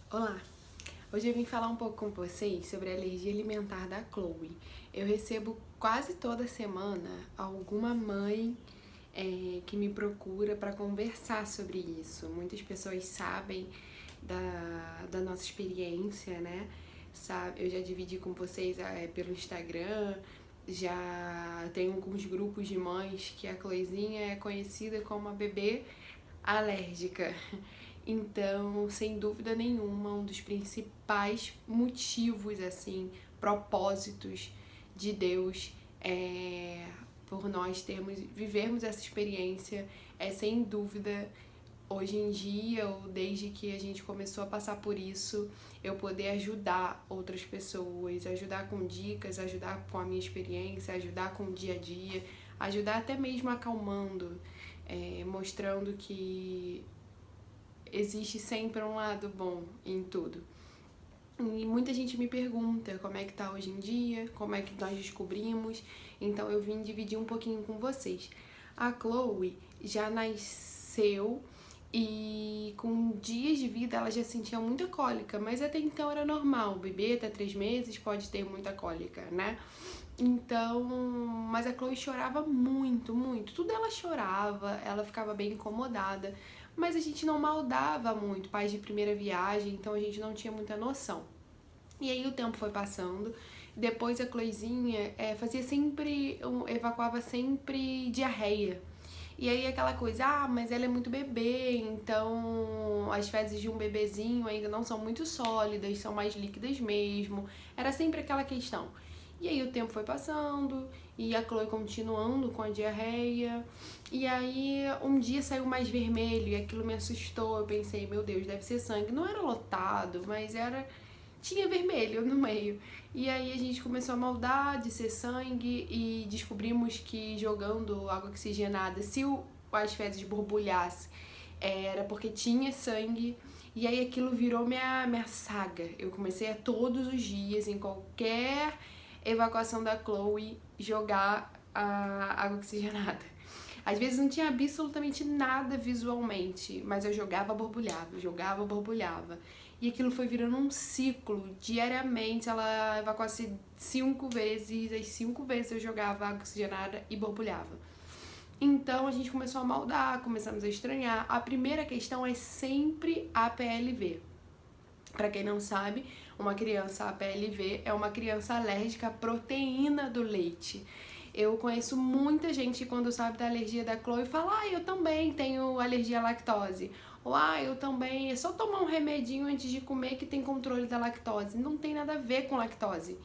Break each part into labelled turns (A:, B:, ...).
A: Olá! Hoje eu vim falar um pouco com vocês sobre a alergia alimentar da Chloe. Eu recebo quase toda semana alguma mãe que me procura para conversar sobre isso. Muitas pessoas sabem da nossa experiência, né? Eu já dividi com vocês pelo Instagram, já tem alguns grupos de mães que a Chloezinha é conhecida como a bebê alérgica. Então, sem dúvida nenhuma, um dos principais motivos, assim, propósitos de Deus por nós vivermos essa experiência é sem dúvida hoje em dia, ou desde que a gente começou a passar por isso, eu poder ajudar outras pessoas, ajudar com dicas, ajudar com a minha experiência, ajudar com o dia a dia, ajudar até mesmo acalmando, mostrando que existe sempre um lado bom em tudo. E muita gente me pergunta como é que tá hoje em dia, como é que nós descobrimos, então eu vim dividir um pouquinho com vocês. A Chloe já nasceu e com dias de vida ela já sentia muita cólica, mas até então era normal, o bebê até 3 meses pode ter muita cólica, né? Então, mas a Chloe chorava muito, muito. Tudo ela chorava, ela ficava bem incomodada. Mas a gente não maldava muito, pais de primeira viagem, então a gente não tinha muita noção. E aí o tempo foi passando. Depois a Chloezinha fazia sempre, evacuava sempre diarreia. E aí aquela coisa, mas ela é muito bebê, então as fezes de um bebezinho ainda não são muito sólidas, são mais líquidas mesmo. Era sempre aquela questão. E aí o tempo foi passando, e a Chloe continuando com a diarreia. E aí um dia saiu mais vermelho e aquilo me assustou. Eu pensei, meu Deus, deve ser sangue. Não era lotado, mas tinha vermelho no meio. E aí a gente começou a maldar de ser sangue e descobrimos que jogando água oxigenada, se as fezes borbulhassem, era porque tinha sangue. E aí aquilo virou minha saga. Eu comecei a todos os dias, em qualquer evacuação da Chloe, jogar a água oxigenada. Às vezes não tinha absolutamente nada visualmente, mas eu jogava, borbulhava, jogava, borbulhava. E aquilo foi virando um ciclo. Diariamente ela evacuasse 5 vezes, as 5 vezes eu jogava água oxigenada e borbulhava. Então a gente começou a maldar, começamos a estranhar. A primeira questão é sempre a PLV. Para quem não sabe, uma criança APLV é uma criança alérgica à proteína do leite. Eu conheço muita gente que quando sabe da alergia da Chloe fala, eu também tenho alergia à lactose. Ou, eu também, é só tomar um remedinho antes de comer que tem controle da lactose. Não tem nada a ver com lactose.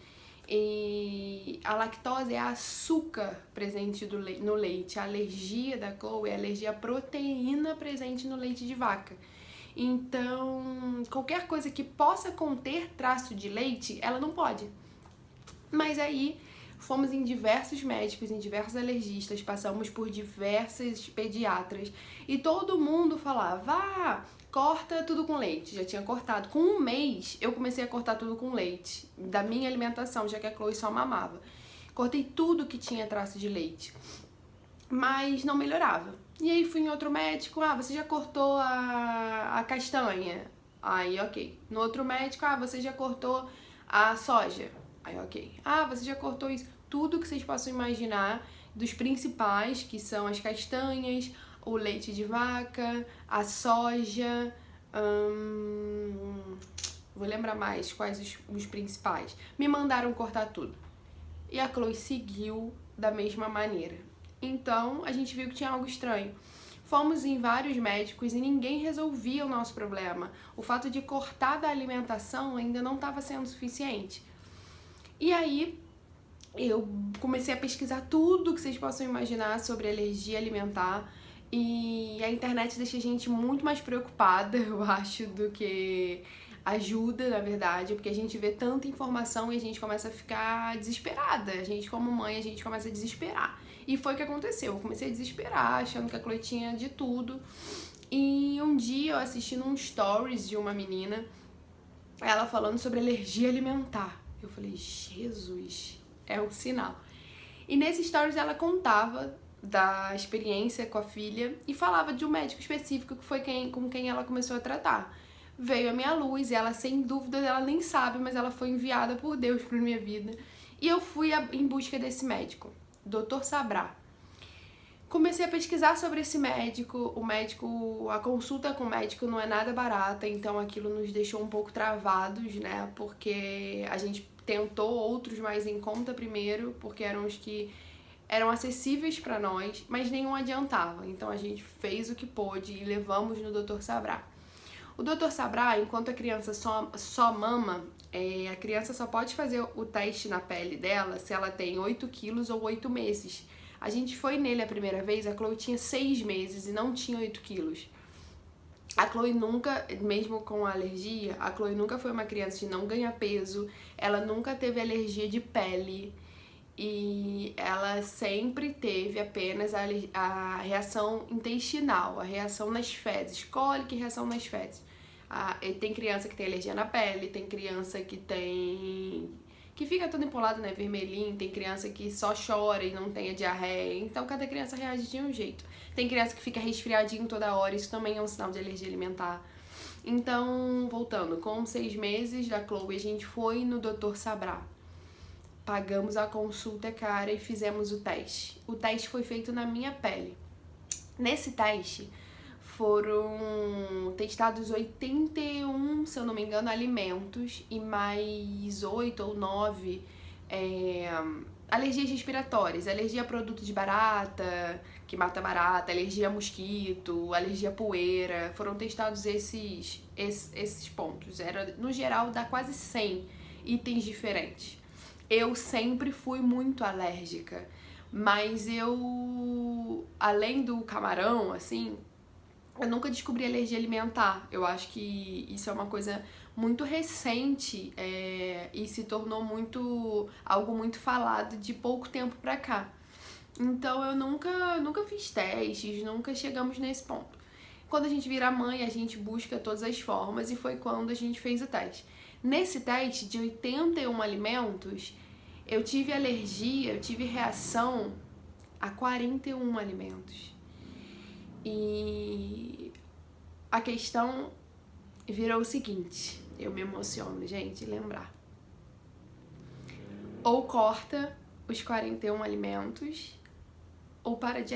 A: E a lactose é açúcar presente no leite. A alergia da Chloe é alergia à proteína presente no leite de vaca. Então, qualquer coisa que possa conter traço de leite, ela não pode. Mas aí, fomos em diversos médicos, em diversos alergistas, passamos por diversas pediatras e todo mundo falava, corta tudo com leite. Já tinha cortado. Com 1 mês, eu comecei a cortar tudo com leite, da minha alimentação, já que a Chloe só mamava. Cortei tudo que tinha traço de leite, mas não melhorava. E aí fui em outro médico, você já cortou a castanha? Aí, ok. No outro médico, você já cortou a soja? Aí, ok. Você já cortou isso? Tudo que vocês possam imaginar dos principais, que são as castanhas, o leite de vaca, a soja, vou lembrar mais quais os principais. Me mandaram cortar tudo. E a Chloe seguiu da mesma maneira. Então, a gente viu que tinha algo estranho. Fomos em vários médicos e ninguém resolvia o nosso problema. O fato de cortar da alimentação ainda não estava sendo suficiente. E aí, eu comecei a pesquisar tudo que vocês possam imaginar sobre alergia alimentar. E a internet deixa a gente muito mais preocupada, eu acho, do que ajuda, na verdade, porque a gente vê tanta informação e a gente começa a ficar desesperada. A gente, como mãe, a gente começa a desesperar. E foi o que aconteceu. Eu comecei a desesperar, achando que a Chloe tinha de tudo. E um dia eu assistindo um stories de uma menina, ela falando sobre alergia alimentar. Eu falei, Jesus, é um sinal. E nesse stories ela contava da experiência com a filha e falava de um médico específico que foi com quem ela começou a tratar. veio a minha luz e ela, sem dúvida, ela nem sabe, mas ela foi enviada por Deus pra minha vida. E eu fui em busca desse médico, Dr. Sabrá. Comecei a pesquisar sobre esse médico, a consulta com o médico não é nada barata, então aquilo nos deixou um pouco travados, né, porque a gente tentou outros mais em conta primeiro, porque eram os que eram acessíveis para nós, mas nenhum adiantava, então a gente fez o que pôde e levamos no Dr. Sabrá. O Dr. Sabrá, enquanto a criança só mama, a criança só pode fazer o teste na pele dela se ela tem 8 quilos ou 8 meses. A gente foi nele a primeira vez, a Chloe tinha 6 meses e não tinha 8 quilos. A Chloe nunca, mesmo com a alergia, a Chloe nunca foi uma criança de não ganhar peso, ela nunca teve alergia de pele e ela sempre teve apenas a reação intestinal, a reação nas fezes, cólica e reação nas fezes. Tem criança que tem alergia na pele, tem criança que fica toda empolada, né, vermelhinho, tem criança que só chora e não tem a diarreia, então cada criança reage de um jeito. Tem criança que fica resfriadinho toda hora, isso também é um sinal de alergia alimentar. Então, voltando, com 6 meses da Chloe, a gente foi no Dr. Sabrá. Pagamos a consulta cara e fizemos o teste. O teste foi feito na minha pele. Nesse teste, foram testados 81, se eu não me engano, alimentos e mais 8 ou 9 alergias respiratórias. Alergia a produto de barata, que mata barata, alergia a mosquito, alergia a poeira. Foram testados esses pontos. No geral, dá quase 100 itens diferentes. Eu sempre fui muito alérgica, mas além do camarão, assim, eu nunca descobri alergia alimentar. Eu acho que isso é uma coisa muito recente e se tornou algo muito falado de pouco tempo pra cá. Então eu nunca fiz testes, nunca chegamos nesse ponto. Quando a gente vira mãe, a gente busca todas as formas e foi quando a gente fez o teste. Nesse teste de 81 alimentos, eu tive reação a 41 alimentos. E a questão virou o seguinte, eu me emociono, gente, lembrar. Ou corta os 41 alimentos, ou para de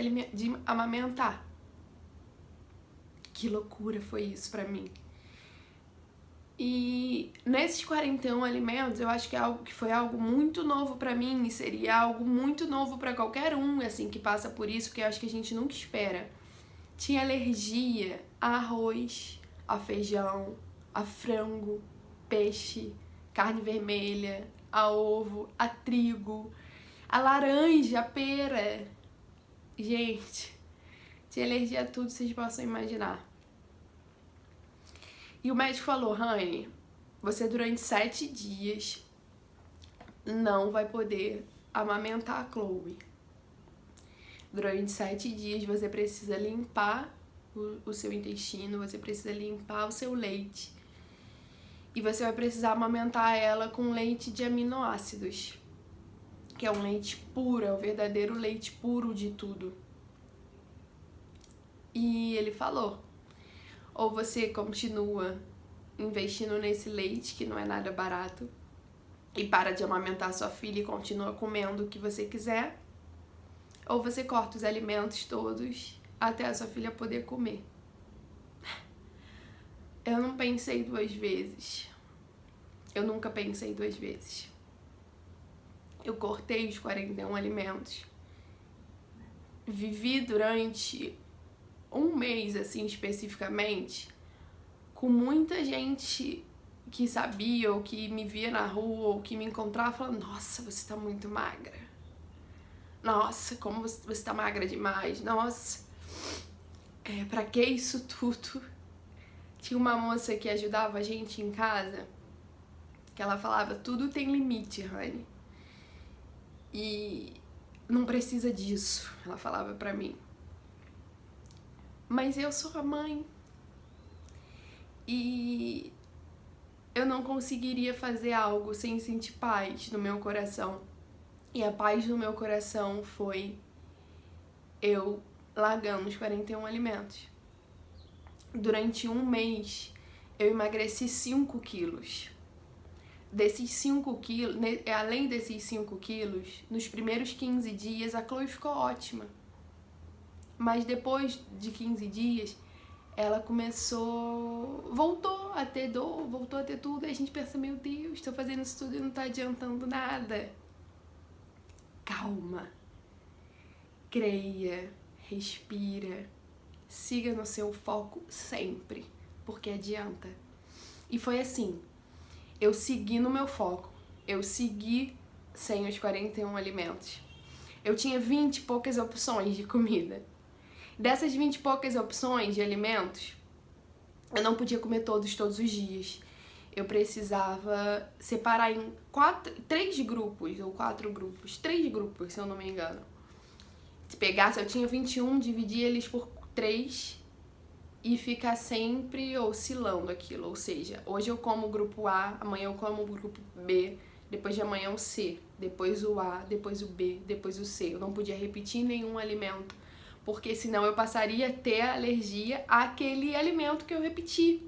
A: amamentar. Que loucura foi isso pra mim. E nesses 41 alimentos, eu acho que foi algo muito novo pra mim e seria algo muito novo pra qualquer um, assim, que passa por isso, que eu acho que a gente nunca espera. Tinha alergia a arroz, a feijão, a frango, peixe, carne vermelha, a ovo, a trigo, a laranja, a pera. Gente, tinha alergia a tudo, vocês possam imaginar. E o médico falou, Rani, você durante 7 dias não vai poder amamentar a Chloe. Durante 7 dias você precisa limpar o seu intestino, você precisa limpar o seu leite. E você vai precisar amamentar ela com leite de aminoácidos, que é um leite puro, é o verdadeiro leite puro de tudo. E ele falou, ou você continua investindo nesse leite, que não é nada barato, e para de amamentar sua filha e continua comendo o que você quiser, ou você corta os alimentos todos até a sua filha poder comer. Eu não pensei 2 vezes. Eu nunca pensei 2 vezes. Eu cortei os 41 alimentos. Vivi durante 1 mês, assim, especificamente, com muita gente que sabia ou que me via na rua ou que me encontrava falando, nossa, você tá muito magra. Nossa, como você tá magra demais. Nossa, pra que isso tudo? Tinha uma moça que ajudava a gente em casa, que ela falava, tudo tem limite, Rani. E não precisa disso, ela falava pra mim. Mas eu sou a mãe. E eu não conseguiria fazer algo sem sentir paz no meu coração. E a paz no meu coração foi eu largando os 41 alimentos. Durante 1 mês, eu emagreci 5 quilos. Desses 5 quilos, além desses 5 quilos, nos primeiros 15 dias a Chloe ficou ótima. Mas depois de 15 dias, ela voltou a ter dor, voltou a ter tudo. E a gente pensa, meu Deus, tô fazendo isso tudo e não tá adiantando nada. Calma. Creia, respira, siga no seu foco sempre, porque adianta. E foi assim, eu segui no meu foco, eu segui sem os 41 alimentos. Eu tinha 20 e poucas opções de comida. Dessas 20 e poucas opções de alimentos, eu não podia comer todos os dias. Eu precisava separar em 3 grupos, ou 4 grupos, 3 grupos, se eu não me engano. Se pegasse, eu tinha 21, dividir eles por 3 e ficar sempre oscilando aquilo. Ou seja, hoje eu como o grupo A, amanhã eu como o grupo B, depois de amanhã o C, depois o A, depois o B, depois o C. Eu não podia repetir nenhum alimento, porque senão eu passaria a ter alergia àquele alimento que eu repeti.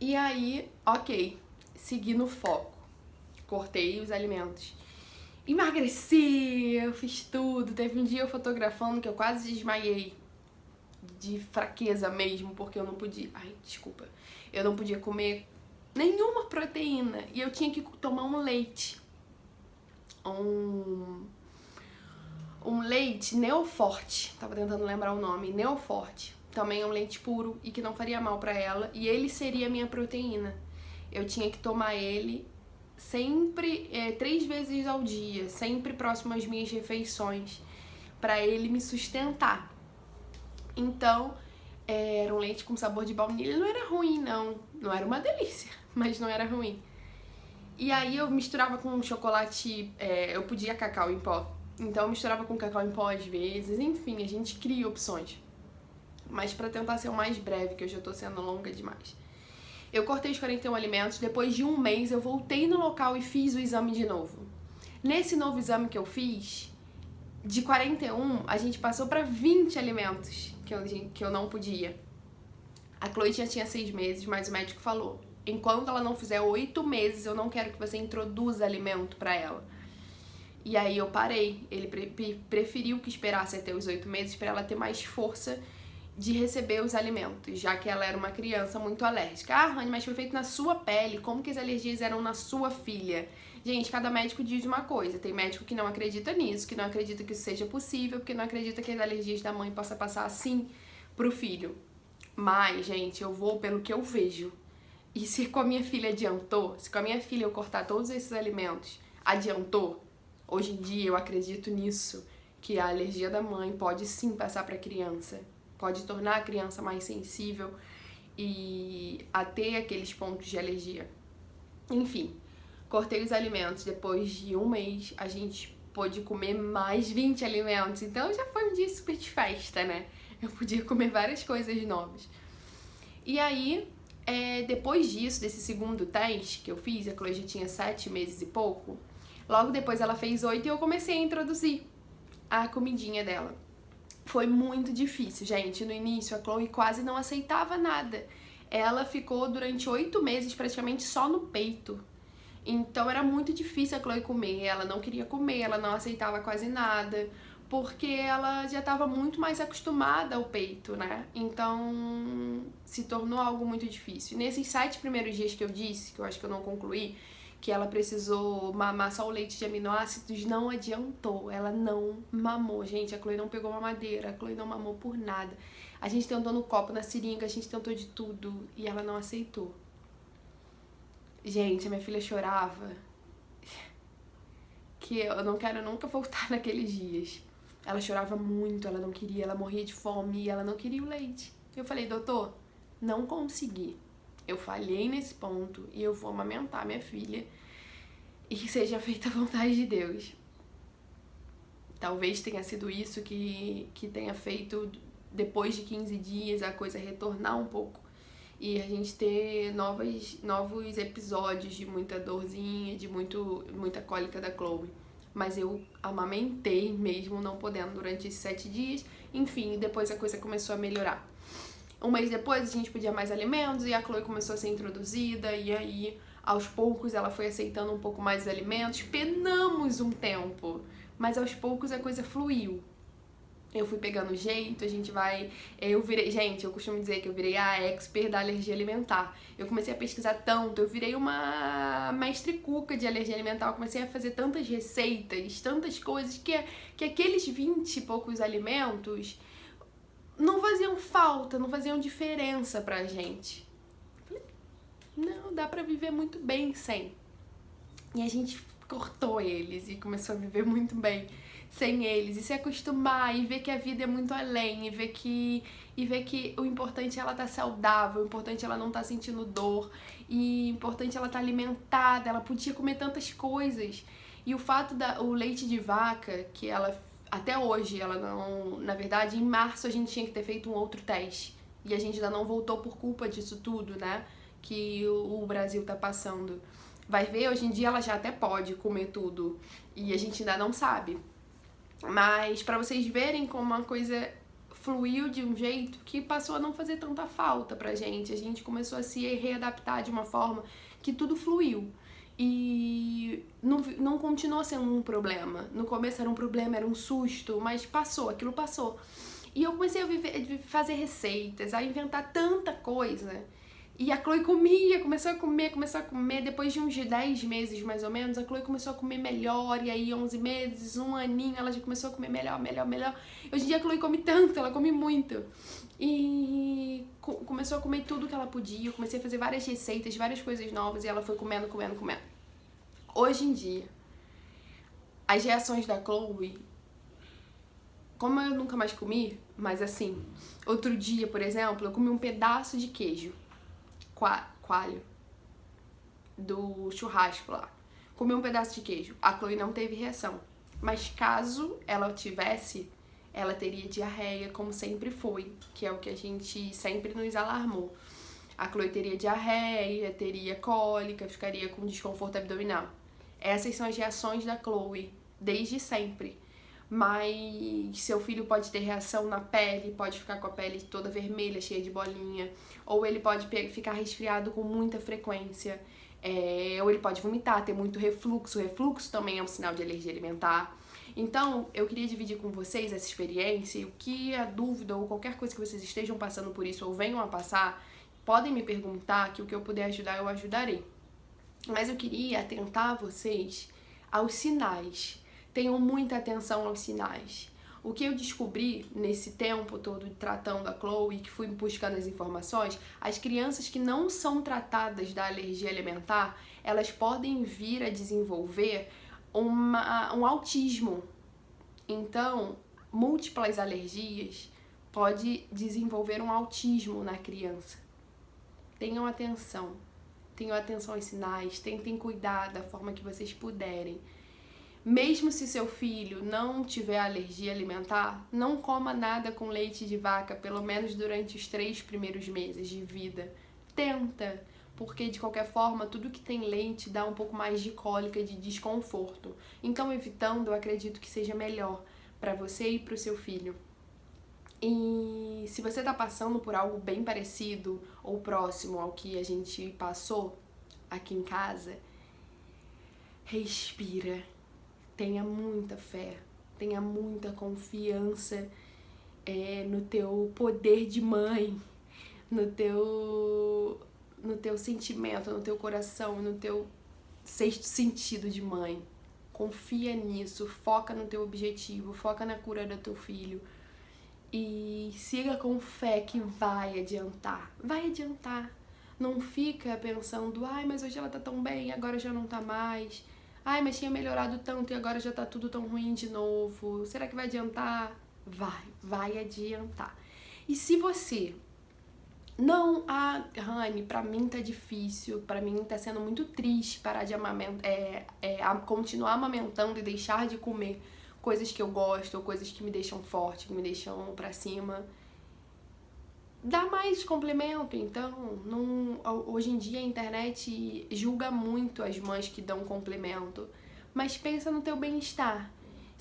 A: E aí, ok, segui no foco, cortei os alimentos. Emagreci, eu fiz tudo. Teve um dia eu fotografando que eu quase desmaiei de fraqueza mesmo, porque eu não podia... Eu não podia comer nenhuma proteína e eu tinha que tomar um leite. Um leite Neoforte, tava tentando lembrar o nome, Neoforte. Também é um leite puro e que não faria mal pra ela, e ele seria a minha proteína. Eu tinha que tomar ele sempre 3 vezes ao dia, sempre próximo às minhas refeições, pra ele me sustentar. Então, era um leite com sabor de baunilha, não era ruim não era uma delícia, mas não era ruim. E aí eu misturava com chocolate, eu podia cacau em pó, então eu misturava com cacau em pó às vezes, enfim, a gente cria opções. Mas pra tentar ser o mais breve, que eu já tô sendo longa demais. Eu cortei os 41 alimentos, depois de um mês eu voltei no local e fiz o exame de novo. Nesse novo exame que eu fiz, de 41, a gente passou pra 20 alimentos que eu não podia. A Chloe já tinha 6 meses, mas o médico falou, enquanto ela não fizer 8 meses, eu não quero que você introduza alimento pra ela. E aí eu parei. Ele preferiu que esperasse até os 8 meses pra ela ter mais força de receber os alimentos, já que ela era uma criança muito alérgica. Ah, Rani, mas foi feito na sua pele, como que as alergias eram na sua filha? Gente, cada médico diz uma coisa, tem médico que não acredita nisso, que não acredita que isso seja possível, porque não acredita que as alergias da mãe possam passar assim pro filho. Mas, gente, eu vou pelo que eu vejo. E se com a minha filha adiantou, se com a minha filha eu cortar todos esses alimentos, adiantou, hoje em dia eu acredito nisso, que a alergia da mãe pode sim passar pra criança. Pode tornar a criança mais sensível e a ter aqueles pontos de alergia. Enfim, cortei os alimentos. Depois de um mês, a gente pôde comer mais 20 alimentos. Então já foi um dia super de festa, né? Eu podia comer várias coisas novas. E aí, depois disso, desse segundo teste que eu fiz, a Chloe já tinha 7 meses e pouco. Logo depois ela fez 8 e eu comecei a introduzir a comidinha dela. Foi muito difícil, gente. No início, a Chloe quase não aceitava nada. Ela ficou durante 8 meses praticamente só no peito. Então, era muito difícil a Chloe comer. Ela não queria comer, ela não aceitava quase nada, porque ela já estava muito mais acostumada ao peito, né? Então, se tornou algo muito difícil. Nesses 7 primeiros dias que eu disse, que eu acho que eu não concluí, que ela precisou mamar só o leite de aminoácidos, não adiantou, ela não mamou. Gente, a Chloe não pegou mamadeira, a Chloe não mamou por nada. A gente tentou no copo, na seringa, a gente tentou de tudo e ela não aceitou. Gente, a minha filha chorava que eu não quero nunca voltar naqueles dias. Ela chorava muito, ela não queria, ela morria de fome e ela não queria o leite. Eu falei, doutor, não consegui. Eu falhei nesse ponto e eu vou amamentar minha filha e que seja feita a vontade de Deus. Talvez tenha sido isso que tenha feito, depois de 15 dias, a coisa retornar um pouco e a gente ter novos episódios de muita dorzinha, de muita cólica da Chloe. Mas eu amamentei mesmo não podendo durante esses 7 dias. Enfim, depois a coisa começou a melhorar. Um mês depois a gente pedia mais alimentos e a Chloe começou a ser introduzida e aí aos poucos ela foi aceitando um pouco mais os alimentos. Penamos um tempo, mas aos poucos a coisa fluiu. Eu fui pegando jeito, a gente vai... Eu virei... Gente, eu costumo dizer que eu virei a expert da alergia alimentar. Eu comecei a pesquisar tanto, eu virei uma mestre cuca de alergia alimentar. Eu comecei a fazer tantas receitas, tantas coisas, que aqueles 20 e poucos alimentos não faziam falta, não faziam diferença pra gente. Falei, não, dá pra viver muito bem sem. E a gente cortou eles e começou a viver muito bem sem eles, e se acostumar, e ver que a vida é muito além, e ver que o importante é ela estar saudável, o importante é ela não estar sentindo dor, e o importante é ela estar alimentada, ela podia comer tantas coisas. E o fato o leite de vaca, que ela, até hoje, ela não... Na verdade, em março a gente tinha que ter feito um outro teste, e a gente ainda não voltou por culpa disso tudo, né, que o Brasil tá passando. Vai ver, hoje em dia ela já até pode comer tudo, e a gente ainda não sabe. Mas pra vocês verem como a coisa fluiu de um jeito que passou a não fazer tanta falta pra gente. A gente começou a se readaptar de uma forma que tudo fluiu. E não continuou sendo um problema. No começo era um problema, era um susto, mas passou, aquilo passou. E eu comecei a fazer receitas, a inventar tanta coisa. E a Chloe começou a comer, depois de uns 10 meses mais ou menos, a Chloe começou a comer melhor, e aí 11 meses, um aninho, ela já começou a comer melhor. Hoje em dia a Chloe come tanto, ela come muito. E começou a comer tudo que ela podia, eu comecei a fazer várias receitas, várias coisas novas, e ela foi comendo. Hoje em dia, as reações da Chloe, como eu nunca mais comi, mas assim, outro dia, por exemplo, eu comi um pedaço de queijo coalho do churrasco lá. Comi um pedaço de queijo. A Chloe não teve reação. Mas caso ela tivesse, ela teria diarreia, como sempre foi, que é o que a gente sempre nos alarmou. A Chloe teria diarreia, teria cólica, ficaria com desconforto abdominal. Essas são as reações da Chloe, desde sempre. Mas seu filho pode ter reação na pele, pode ficar com a pele toda vermelha, cheia de bolinha, ou ele pode ficar resfriado com muita frequência, ou ele pode vomitar, ter muito refluxo. Refluxo também é um sinal de alergia alimentar. Então, eu queria dividir com vocês essa experiência, e o que a dúvida ou qualquer coisa que vocês estejam passando por isso ou venham a passar, podem me perguntar, que o que eu puder ajudar, eu ajudarei. Mas eu queria atentar vocês aos sinais. Tenham muita atenção aos sinais. O que eu descobri nesse tempo todo tratando a Chloe, que fui buscando as informações, as crianças que não são tratadas da alergia alimentar, elas podem vir a desenvolver um autismo. Então, múltiplas alergias pode desenvolver um autismo na criança. Tenham atenção aos sinais, tentem cuidar da forma que vocês puderem. Mesmo se seu filho não tiver alergia alimentar, não coma nada com leite de vaca, pelo menos durante os 3 primeiros meses de vida. Tenta, porque de qualquer forma, tudo que tem leite dá um pouco mais de cólica, de desconforto. Então, evitando, eu acredito que seja melhor para você e para o seu filho. E se você tá passando por algo bem parecido ou próximo ao que a gente passou aqui em casa, respira. Tenha muita fé, tenha muita confiança no teu poder de mãe, no teu sentimento, no teu coração, no teu sexto sentido de mãe. Confia nisso, foca no teu objetivo, foca na cura do teu filho e siga com fé que vai adiantar. Vai adiantar. Não fica pensando, ai, mas hoje ela tá tão bem, agora já não tá mais. Ai, mas tinha melhorado tanto e agora já tá tudo tão ruim de novo. Será que vai adiantar? Vai adiantar. E se você não, Rani, pra mim tá difícil, pra mim tá sendo muito triste parar de continuar amamentando e deixar de comer coisas que eu gosto, ou coisas que me deixam forte, que me deixam pra cima. Dá mais complemento, então. Hoje em dia a internet julga muito as mães que dão complemento, mas pensa no teu bem-estar.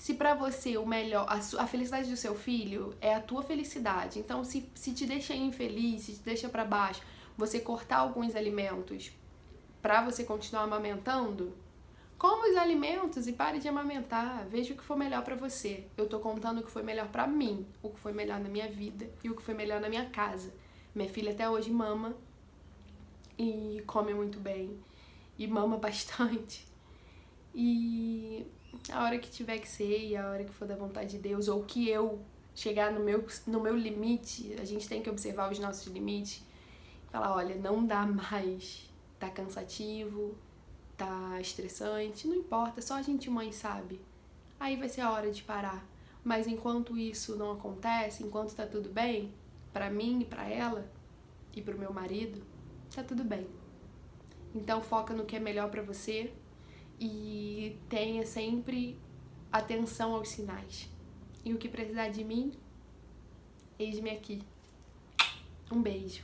A: Se pra você o melhor, a felicidade do seu filho é a tua felicidade, então se te deixa infeliz, se te deixa pra baixo, você cortar alguns alimentos pra você continuar amamentando, coma os alimentos e pare de amamentar. Veja o que for melhor pra você. Eu tô contando o que foi melhor pra mim, o que foi melhor na minha vida e o que foi melhor na minha casa. Minha filha até hoje mama e come muito bem e mama bastante. E a hora que tiver que ser e a hora que for da vontade de Deus, ou que eu chegar no meu limite, a gente tem que observar os nossos limites. Falar, olha, não dá mais, tá cansativo, tá estressante, não importa, só a gente mãe sabe. Aí vai ser a hora de parar. Mas enquanto isso não acontece, enquanto tá tudo bem, pra mim e pra ela e pro meu marido, tá tudo bem. Então foca no que é melhor pra você e tenha sempre atenção aos sinais. E o que precisar de mim, eis-me aqui. Um beijo.